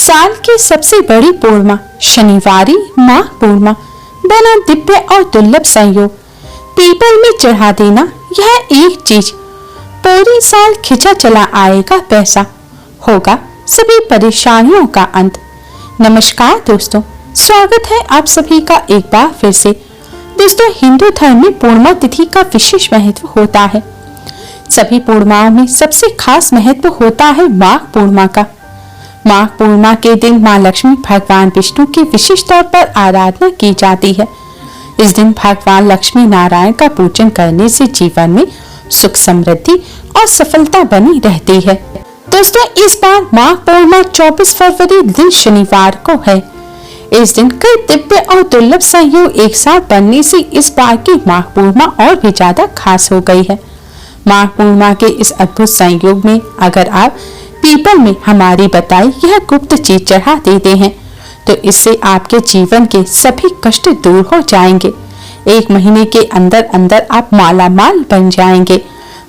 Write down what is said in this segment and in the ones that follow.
साल की सबसे बड़ी पूर्णिमा शनिवारी माघ पूर्णिमा बना दिव्य और दुर्लभ संयोग। पीपल में चढ़ा देना यह एक चीज पूरी साल खिंचा चला आएगा, पैसा होगा सभी परेशानियों का अंत। नमस्कार दोस्तों, स्वागत है आप सभी का एक बार फिर से। दोस्तों, हिंदू धर्म में पूर्णिमा तिथि का विशेष महत्व होता है। सभी पूर्णिमाओं में सबसे खास महत्व होता है माघ पूर्णिमा का। माघ पूर्णिमा के दिन मां लक्ष्मी भगवान विष्णु की विशेष तौर पर आराधना की जाती है। इस दिन भगवान लक्ष्मी नारायण का पूजन करने से जीवन में सुख समृद्धि और सफलता बनी रहती है। दोस्तों, इस बार माघ पूर्णिमा 24 फरवरी दिन शनिवार को है। इस दिन कई दिव्य और दुर्लभ संयोग एक साथ बनने से इस बार की माघ पूर्णिमा और भी ज्यादा खास हो गई है। माघ पूर्णिमा के इस अद्भुत संयोग में अगर आप पीपल में हमारी बताई यह गुप्त चीज चढ़ा देते हैं तो इससे आपके जीवन के सभी कष्ट दूर हो जाएंगे। एक महीने के अंदर अंदर आप माला माल बन जाएंगे।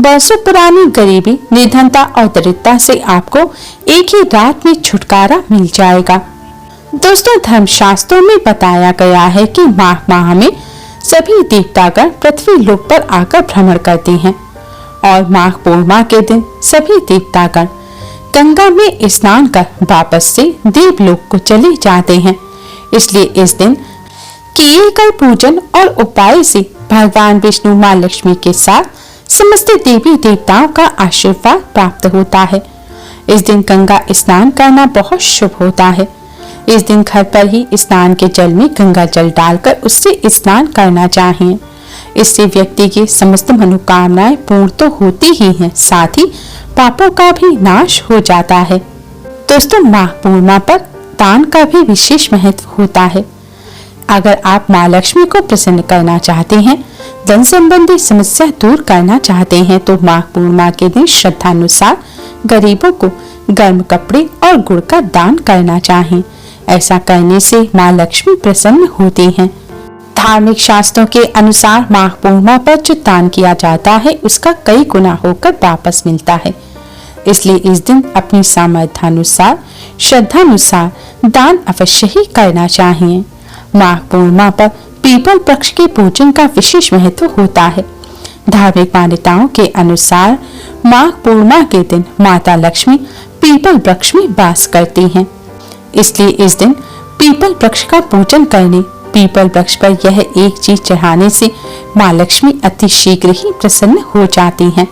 बरसों पुरानी गरीबी, निर्धनता और दरिद्रता से आपको एक ही रात में छुटकारा मिल जाएगा। दोस्तों, धर्मशास्त्रों में बताया गया है कि माघ माह में सभी देवतागण पृथ्वी लोक पर आकर भ्रमण करते हैं और माघ पूर्णिमा के दिन सभी देवतागण गंगा में स्नान कर वापस से देवलोक को चले जाते हैं। इसलिए इस दिन किए गए पूजन और उपाय से भगवान विष्णु मां लक्ष्मी के साथ समस्त देवी देवताओं का आशीर्वाद प्राप्त होता है। इस दिन गंगा स्नान करना बहुत शुभ होता है। इस दिन घर पर ही स्नान के जल में गंगा जल डालकर उससे स्नान करना चाहिए। इससे व्यक्ति की समस्त मनोकामनाएं पूर्ण तो होती ही हैं, साथ ही पापों का भी नाश हो जाता है। दोस्तों, माघ पूर्णिमा पर दान का भी विशेष महत्व होता है। अगर आप मां लक्ष्मी को प्रसन्न करना चाहते हैं, धन संबंधी समस्या दूर करना चाहते हैं तो माघ पूर्णिमा के दिन श्रद्धानुसार गरीबों को गर्म कपड़े और गुड़ का दान करना चाहिए। ऐसा करने से मां लक्ष्मी प्रसन्न होती हैं। धार्मिक शास्त्रों के अनुसार माघ पूर्णिमा पर जो दान किया जाता है उसका कई गुना होकर वापस मिलता है। इसलिए इस दिन अपनी सामर्थ्यानुसार, श्रद्धानुसार दान अवश्य ही करना चाहिए। माघ पूर्णिमा पर पीपल वृक्ष के पूजन का विशेष महत्व होता है। धार्मिक मान्यताओं के अनुसार माघ पूर्णिमा के दिन माता लक्ष्मी पीपल वृक्ष में वास करती हैं। इसलिए इस दिन पीपल वृक्ष का पूजन करने, पीपल वृक्ष पर यह एक चीज चढ़ाने से मां लक्ष्मी अति शीघ्र ही प्रसन्न हो जाती हैं।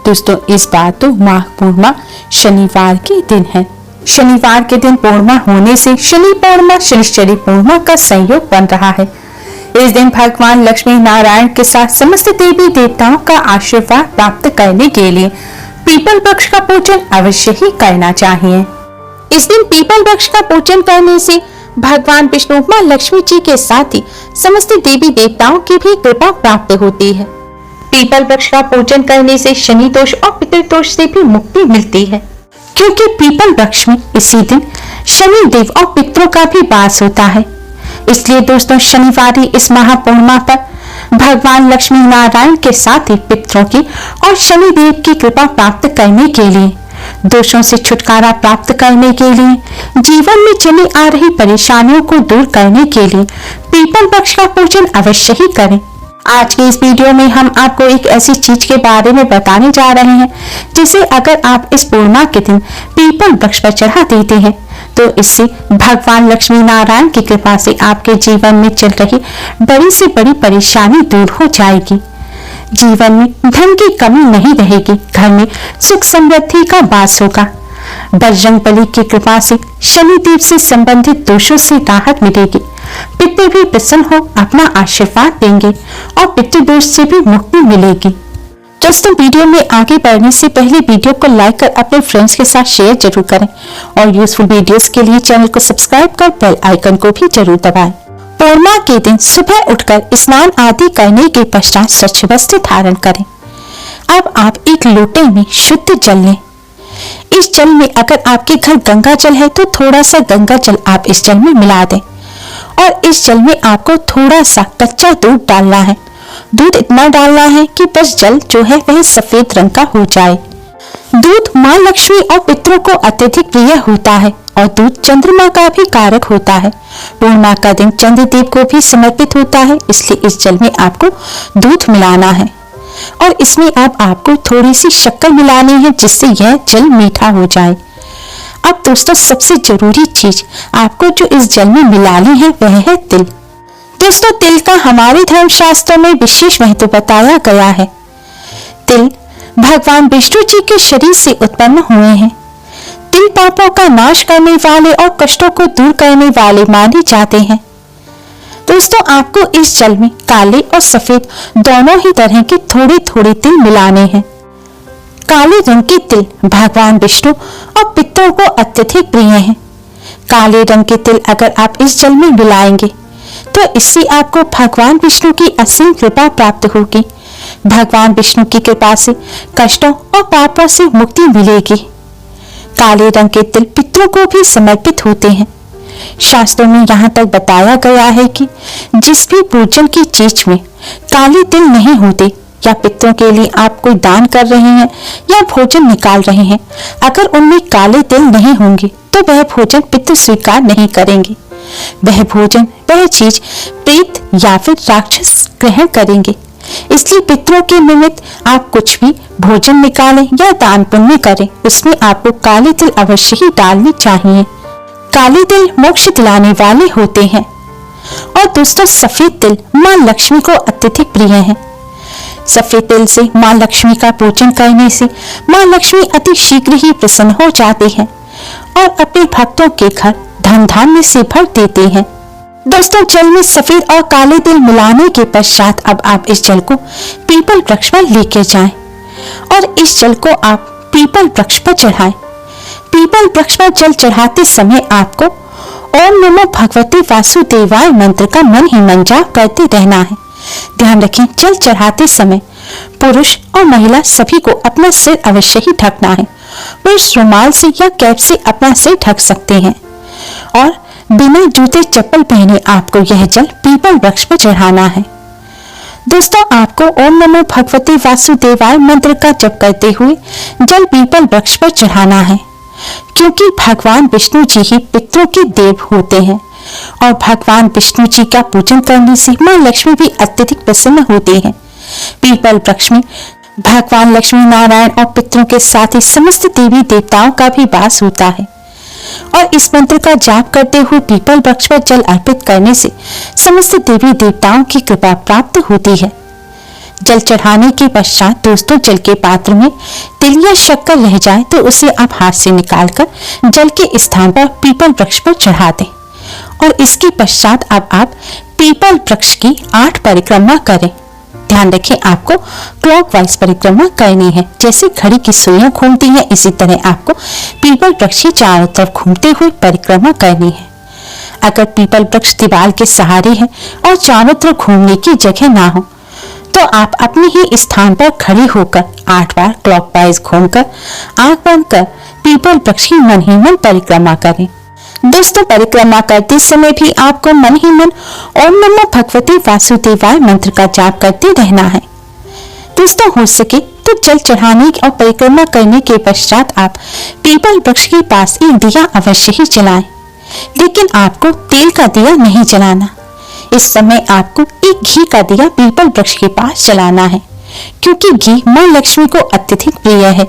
दोस्तों, इस बार तो माघ पूर्णिमा शनिवार के दिन है। शनिवार के दिन पूर्णिमा होने से शनि पूर्णिमा शनिश्चरी पूर्णिमा का संयोग बन रहा है। इस दिन भगवान लक्ष्मी नारायण के साथ समस्त देवी देवताओं का आशीर्वाद प्राप्त करने के लिए पीपल वृक्ष का पूजन अवश्य ही करना चाहिए। इस दिन पीपल वृक्ष का पूजन करने से भगवान विष्णु मां लक्ष्मी जी के साथ ही समस्त देवी देवताओं की भी कृपा प्राप्त होती है। पीपल वृक्ष का पूजन करने से शनि दोष और पितृदोष से भी मुक्ति मिलती है, क्योंकि पीपल वृक्ष में इसी दिन शनि देव और पितरों का भी वास होता है। इसलिए दोस्तों, शनिवारी इस महापूर्णिमा पर भगवान लक्ष्मी नारायण के साथ ही पितरों की और शनि देव की कृपा प्राप्त करने के लिए, दोषों से छुटकारा प्राप्त करने के लिए, जीवन में चली आ रही परेशानियों को दूर करने के लिए पीपल वृक्ष का पूजन अवश्य ही करें। आज के इस वीडियो में हम आपको एक ऐसी चीज के बारे में बताने जा रहे हैं जिसे अगर आप इस पूर्णिमा के दिन पीपल वृक्ष पर चढ़ा देते हैं तो इससे भगवान लक्ष्मी नारायण की कृपा से आपके जीवन में चल रही बड़ी से बड़ी परेशानी दूर हो जाएगी। जीवन में धन की कमी नहीं रहेगी, घर में सुख समृद्धि का वास होगा। बजरंगबली की कृपा से शनिदेव से संबंधित दोषों से राहत मिलेगी। पितृ भी प्रसन्न हो अपना आशीर्वाद देंगे और पितृदोष से भी मुक्ति मिलेगी। दोस्तों, वीडियो में आगे बढ़ने से पहले वीडियो को लाइक कर अपने फ्रेंड्स के साथ शेयर जरूर करें और यूजफुल वीडियोस के लिए चैनल को सब्सक्राइब कर बेल आइकन को भी जरूर दबाएं। पूर्णिमा के दिन सुबह उठकर स्नान आदि करने के पश्चात स्वच्छ वस्त्र धारण करें। अब आप एक लोटे में शुद्ध जल लें। इस जल में अगर आपके घर गंगा जल है तो थोड़ा सा गंगा जल आप इस जल में मिला दें और इस जल में आपको थोड़ा सा कच्चा दूध डालना है। दूध इतना डालना है कि बस जल जो है वह सफेद रंग का हो जाए। दूध मां लक्ष्मी और पितरों को अत्यधिक प्रिय होता है और दूध चंद्रमा का भी कारक होता है। पूर्णिमा का दिन चंद्रदेव को भी समर्पित होता है, इसलिए इस जल में आपको दूध मिलाना है और इसमें अब आपको थोड़ी सी शक्कर मिलानी है जिससे यह जल मीठा हो जाए। अब दोस्तों सबसे जरूरी चीज आपको जो इस जल में मिलानी है वह है तिल। दोस्तों तिल का हमारे धर्मशास्त्रों में विशेष महत्व बताया गया है। तिल भगवान विष्णु जी के शरीर से उत्पन्न हुए हैं। तिल पापों का नाश करने वाले और कष्टों को दूर करने वाले माने जाते हैं। दोस्तों आपको इस जल में काले और सफेद दोनों ही तरह के थोड़े थोड़े तिल मिलाने हैं। काले रंग के तिल भगवान विष्णु और पितरों को अत्यधिक प्रिय हैं। काले रंग के तिल अगर आप इस जल में मिलाएंगे तो इससे आपको भगवान विष्णु की असीम कृपा प्राप्त होगी। भगवान विष्णु की कृपा से कष्टों और पापों से मुक्ति मिलेगी। काले रंग के तिल पितरों को भी समर्पित होते हैं। शास्त्रों में यहाँ तक बताया गया है कि जिस भी पूजन की चीज में काले तिल नहीं होते या पितरों के लिए आप कोई दान कर रहे हैं या भोजन निकाल रहे हैं, अगर उनमें काले तिल नहीं होंगे तो वह भोजन पितर स्वीकार नहीं करेंगे। वह भोजन वह चीज प्रेत या फिर राक्षस ग्रहण करेंगे। इसलिए पितरों के निमित्त आप कुछ भी भोजन निकालें या दान पुण्य करें, उसमें आपको काले तिल अवश्य ही डालने चाहिए। काले तिल मोक्ष दिलाने वाले होते हैं। और दोस्तों सफेद तिल माँ लक्ष्मी को अत्यधिक प्रिय है। सफेद तिल से माँ लक्ष्मी का पूजन करने से माँ लक्ष्मी अति शीघ्र ही प्रसन्न हो जाती है और अपने भक्तों के घर धन धान्य से भर देते हैं। दोस्तों जल में सफेद और काले तिल मिलाने के पश्चात अब आप इस जल को पीपल वृक्ष पर लेकर जाएं और इस जल को आप पीपल वृक्ष पर चढ़ाएं। पीपल वृक्ष पर जल चढ़ाते समय आपको ओम नमो भगवते वासुदेवाय मंत्र का मन ही मन जाप करते रहना है। ध्यान रखें जल चढ़ाते समय पुरुष और महिला सभी को अपना सिर अवश्य ही ढकना है। पुरुष रुमाल से या कैप से अपना सिर ढक सकते हैं और बिना जूते चप्पल पहने आपको यह जल पीपल वृक्ष पर चढ़ाना है। दोस्तों आपको ओम नमो भगवते वासुदेवाय मंत्र का जप करते हुए जल पीपल वृक्ष पर चढ़ाना है, क्योंकि भगवान विष्णु जी ही पितरों के देव होते हैं और भगवान विष्णु जी का पूजन करने से मां लक्ष्मी भी अत्यधिक प्रसन्न होती है। पीपल वृक्ष में भगवान लक्ष्मी नारायण और पितरों के साथ ही समस्त देवी देवताओं का भी वास होता है और इस मंत्र का जाप करते हुए पीपल वृक्ष पर जल अर्पित करने से समस्त देवी देवताओं की कृपा प्राप्त होती है। जल चढ़ाने के पश्चात दोस्तों जल के पात्र में तिल या शक्कर रह जाए तो उसे आप हाथ से निकालकर जल के स्थान पर पीपल वृक्ष पर चढ़ा दें और इसके पश्चात अब आप पीपल वृक्ष की 8 परिक्रमा करें। ध्यान रखें आपको क्लॉकवाइज परिक्रमा करनी है। जैसे घड़ी की सुइयां घूमती हैं इसी तरह आपको पीपल वृक्ष की चारों तरफ घूमते हुए परिक्रमा करनी है। अगर पीपल वृक्ष दीवार के सहारे है और चारों तरफ घूमने की जगह ना हो तो आप अपने ही स्थान पर खड़े होकर 8 बार क्लॉकवाइज घूमकर आंख बंद कर पीपल वृक्ष की मन ही मन परिक्रमा करें। दोस्तों परिक्रमा करते समय भी आपको मन ही मन ओम नमो भगवते वासुदेवाय मंत्र का जाप करते रहना है। दोस्तों हो सके तो जल चढ़ाने और परिक्रमा करने के पश्चात आप पीपल वृक्ष के पास एक दिया अवश्य ही जलाएं, लेकिन आपको तेल का दिया नहीं जलाना। इस समय आपको एक घी का दिया पीपल वृक्ष के पास जलाना है, क्योंकि घी मां लक्ष्मी को अत्यधिक प्रिय है।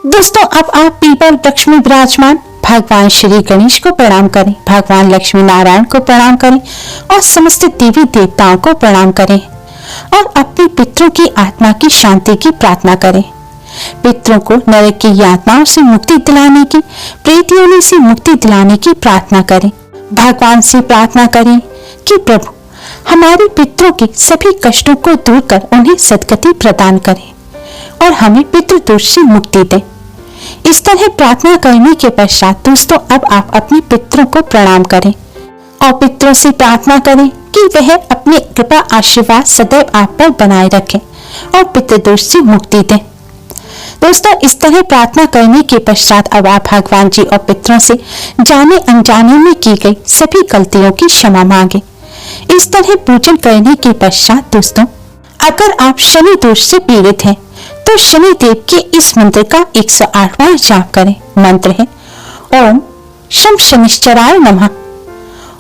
दोस्तों अब आप पीपल वृक्ष में विराजमान भगवान श्री गणेश को प्रणाम करें, भगवान लक्ष्मी नारायण को प्रणाम करें और समस्त देवी देवताओं को प्रणाम करें और अपने पितरों की आत्मा की शांति की प्रार्थना करें। पितरों को नरक की यातनाओं से मुक्ति दिलाने की, प्रेत योनि से मुक्ति दिलाने की प्रार्थना करें। भगवान से प्रार्थना करें कि प्रभु हमारे पितरों के सभी कष्टों को दूर कर उन्हें सद्गति प्रदान करें और हमें पितृदोष से मुक्ति दें। इस तरह प्रार्थना करने के पश्चात दोस्तों अब आप अपने पितरों को प्रणाम करें और पितरों से प्रार्थना करें कि वह अपने कृपा आशीर्वाद सदैव आप पर बनाए रखें और पितृदोष से मुक्ति दें। दोस्तों इस तरह प्रार्थना करने के पश्चात अब आप भगवान जी और पितरों से जाने अनजाने में की गई सभी गलतियों की क्षमा मांगे। इस तरह पूजन करने के पश्चात दोस्तों अगर आप शनि दोष से पीड़ित हैं तो शनि देव के इस मंत्र का 108 बार जाप करें। मंत्र है ओम शम शनिश्चराय नमः।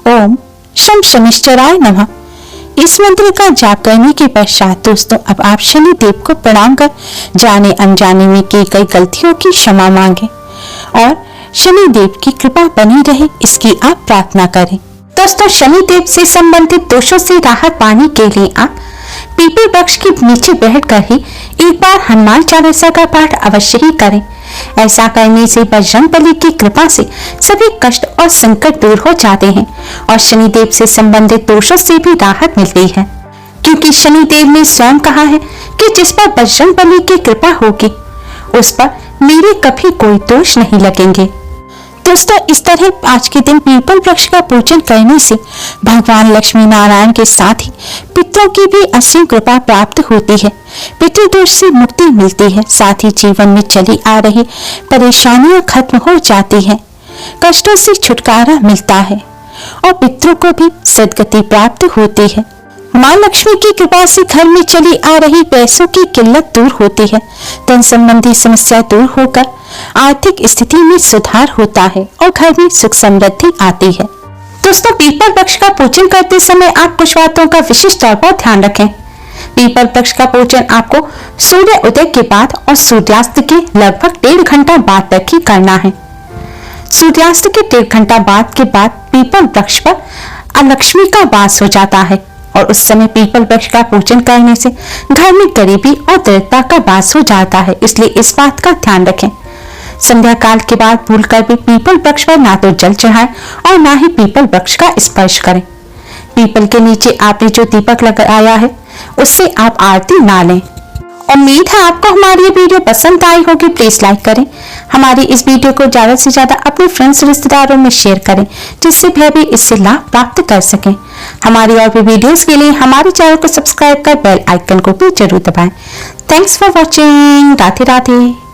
ओम शम शनिश्चराय नमः। इस मंत्र का जाप करने के पश्चात दोस्तों अब आप शनि देव को प्रणाम कर जाने अनजाने में की गई गलतियों की क्षमा मांगे और शनि देव की कृपा बनी रहे इसकी आप प्रार्थना करें। दोस्तों शनि देव से संबंधित दोषों से राहत पाने के लिए आप पीपल वृक्ष के नीचे बैठकर ही एक बार हनुमान चालीसा का पाठ अवश्य ही करें। ऐसा करने से बजरंगबली की कृपा से सभी कष्ट और संकट दूर हो जाते हैं और शनिदेव से संबंधित दोषों से भी राहत मिलती है, क्योंकि शनिदेव ने स्वयं कहा है कि जिस पर बजरंगबली की कृपा होगी उस पर मेरे कभी कोई दोष नहीं लगेंगे। दोस्तों इस तरह आज के दिन पीपल वृक्ष का पूजन करने से भगवान लक्ष्मी नारायण के साथ ही पितरों की भी असीम कृपा प्राप्त होती है, पितृदोष से मुक्ति मिलती है, साथ ही जीवन में चली आ रही परेशानियां खत्म हो जाती है, कष्टों से छुटकारा मिलता है और पितरों को भी सद्गति प्राप्त होती है। माँ लक्ष्मी की कृपा से घर में चली आ रही पैसों की किल्लत दूर होती है, धन संबंधी समस्या दूर होकर आर्थिक स्थिति में सुधार होता है और घर में सुख समृद्धि आती है। दोस्तों पीपल वृक्ष का पूजन करते समय आप कुछ बातों का विशेष तौर पर ध्यान रखें। पीपल वृक्ष का पूजन आपको सूर्य उदय के बाद और सूर्यास्त के लगभग 1.5 घंटा बाद तक ही करना है। सूर्यास्त के 1.5 घंटा बाद के बाद पीपल वृक्ष पर अलक्ष्मी का वास हो जाता है और उस समय पीपल वृक्ष का पूजन करने से घर में गरीबी और दरिद्रता का वास हो जाता है, इसलिए इस बात का ध्यान रखें। संध्या काल के बाद भूलकर भी पीपल वृक्ष पर ना तो जल चढ़ाएं और ना ही पीपल वृक्ष का स्पर्श करें। पीपल के नीचे आपने जो दीपक लगाया है उससे आप आरती ना लें। उम्मीद है आपको हमारी ये वीडियो पसंद आई होगी। प्लीज लाइक करें, हमारी इस वीडियो को ज्यादा से ज्यादा अपने फ्रेंड्स रिश्तेदारों में शेयर करें जिससे वह भी इससे लाभ प्राप्त कर सकें। हमारी और भी वीडियोस के लिए हमारे चैनल को सब्सक्राइब कर बेल आइकन को भी जरूर दबाएं। Thanks for watching. Radhe Radhe.